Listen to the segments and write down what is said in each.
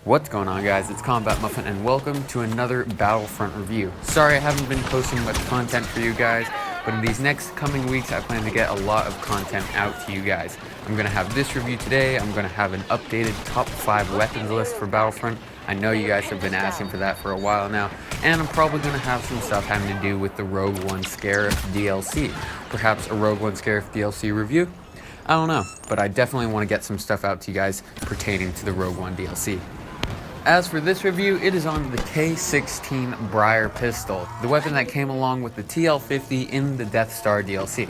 What's going on, guys? It's Combat Muffin and welcome to another Battlefront review. Sorry I haven't been posting much content for you guys, but in these next coming weeks I plan to get a lot of content out to you guys. I'm going to have this review today, I'm going to have an updated top 5 weapons list for Battlefront. I know you guys have been asking for that for a while now, and I'm probably going to have some stuff having to do with the Rogue One Scarif DLC. Perhaps a Rogue One Scarif DLC review? I don't know, but I definitely want to get some stuff out to you guys pertaining to the Rogue One DLC. As for this review, it is on the K-16 BRYAR pistol, the weapon that came along with the TL-50 in the Death Star DLC.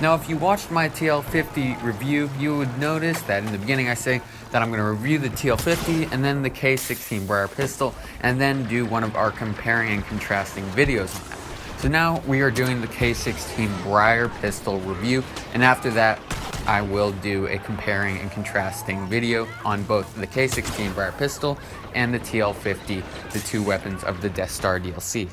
Now, if you watched my TL-50 review, you would notice that in the beginning I say that I'm going to review the TL-50 and then the K-16 BRYAR pistol, and then do one of our comparing and contrasting videos on that. So now we are doing the K-16 BRYAR pistol review, and after that, I will do a comparing and contrasting video on both the K-16 BRYAR pistol and the TL-50, the two weapons of the Death Star DLC.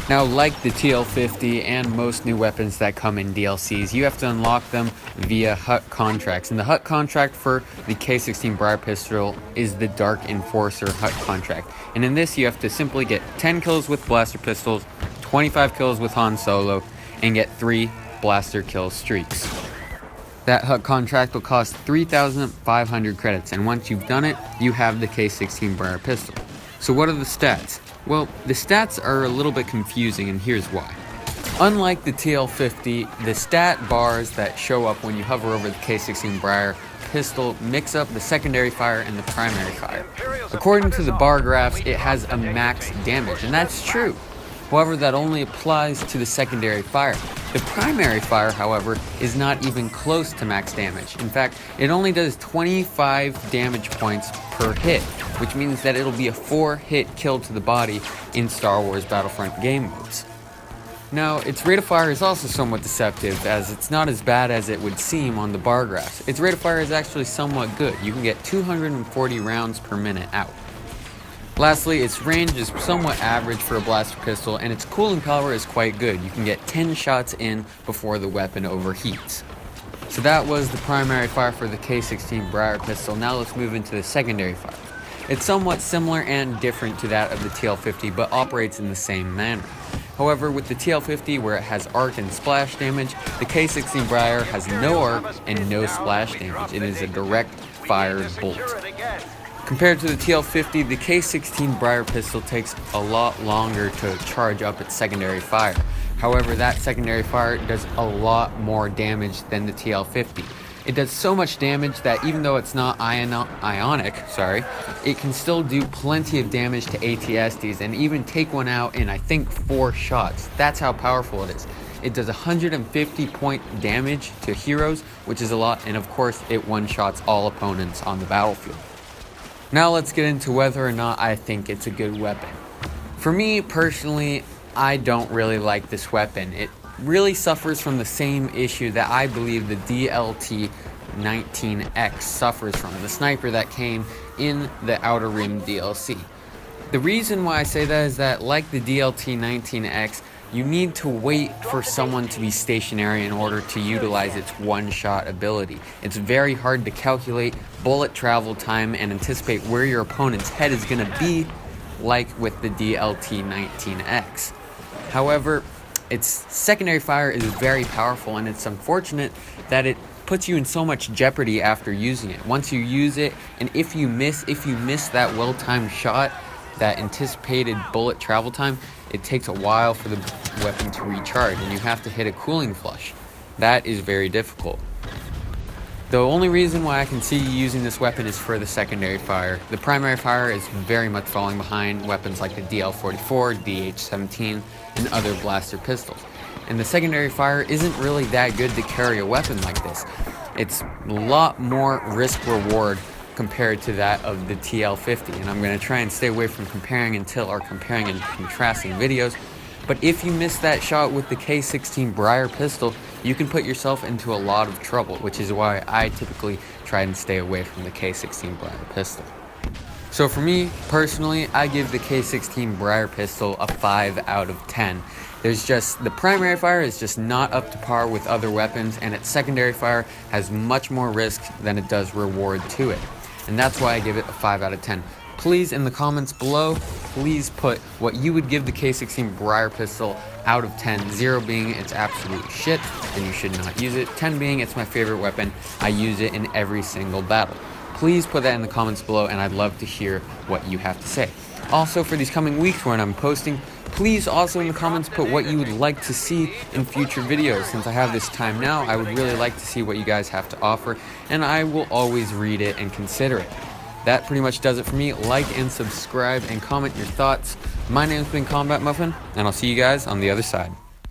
Now, like the TL-50 and most new weapons that come in DLCs, you have to unlock them via Hutt contracts. And the Hutt contract for the K-16 BRYAR pistol is the Dark Enforcer Hutt contract. And in this, you have to simply get 10 kills with blaster pistols, 25 kills with Han Solo, and get 3 blaster kill streaks. That Hutt contract will cost 3,500 credits, and once you've done it, you have the K-16 BRYAR pistol. So what are the stats? Well, the stats are a little bit confusing, and here's why. Unlike the TL-50, the stat bars that show up when you hover over the K-16 BRYAR pistol mix up the secondary fire and the primary fire. According to the bar graphs, it has a max damage, and that's true. However, that only applies to the secondary fire. The primary fire, however, is not even close to max damage. In fact, it only does 25 damage points per hit, which means that it'll be a 4-hit kill to the body in Star Wars Battlefront game modes. Now, its rate of fire is also somewhat deceptive, as it's not as bad as it would seem on the bar graphs. Its rate of fire is actually somewhat good. You can get 240 rounds per minute out. Lastly, its range is somewhat average for a blaster pistol, and its cooling power is quite good. You can get 10 shots in before the weapon overheats. So that was the primary fire for the K-16 BRYAR pistol. Now let's move into the secondary fire. It's somewhat similar and different to that of the TL-50, but operates in the same manner. However, with the TL-50, where it has arc and splash damage, the K-16 BRYAR has no arc and no splash damage. It is a direct fired bolt. Compared to the TL-50, the K-16 BRYAR pistol takes a lot longer to charge up its secondary fire. However, that secondary fire does a lot more damage than the TL-50. It does so much damage that even though it's not ionic, it can still do plenty of damage to AT-STs and even take one out in, I think, 4 shots. That's how powerful it is. It does 150 point damage to heroes, which is a lot, and of course, it one-shots all opponents on the battlefield. Now let's get into whether or not I think it's a good weapon. For me, personally, I don't really like this weapon. It really suffers from the same issue that I believe the DLT-19X suffers from, the sniper that came in the Outer Rim DLC. The reason why I say that is that, like the DLT-19X, you need to wait for someone to be stationary in order to utilize its one-shot ability. It's very hard to calculate bullet travel time and anticipate where your opponent's head is going to be, like with the DLT-19X. However, its secondary fire is very powerful, and it's unfortunate that it puts you in so much jeopardy after using it. Once you use it, and if you miss that well-timed shot, that anticipated bullet travel time, it takes a while for the weapon to recharge, and you have to hit a cooling flush. That is very difficult. The only reason why I can see you using this weapon is for the secondary fire. The primary fire is very much falling behind weapons like the DL-44, DH-17, and other blaster pistols. And the secondary fire isn't really that good to carry a weapon like this. It's a lot more risk-reward compared to that of the TL-50, and I'm going to try and stay away from comparing until our comparing and contrasting videos. But if you miss that shot with the K-16 BRYAR pistol, you can put yourself into a lot of trouble, which is why I typically try and stay away from the K-16 BRYAR pistol. So for me, personally, I give the K-16 BRYAR pistol a 5 out of 10. The primary fire is just not up to par with other weapons, and its secondary fire has much more risk than it does reward to it. And that's why I give it a 5 out of 10. Please, in the comments below, please put what you would give the K-16 BRYAR pistol out of 10, 0 being it's absolute shit and you should not use it, 10 being it's my favorite weapon, I use it in every single battle. Please put that in the comments below and I'd love to hear what you have to say. Also, for these coming weeks when I'm posting, please also in the comments put what you would like to see in future videos. Since I have this time now, I would really like to see what you guys have to offer, and I will always read it and consider it. That pretty much does it for me. Like and subscribe and comment your thoughts. My name's been Combat Muffin, and I'll see you guys on the other side.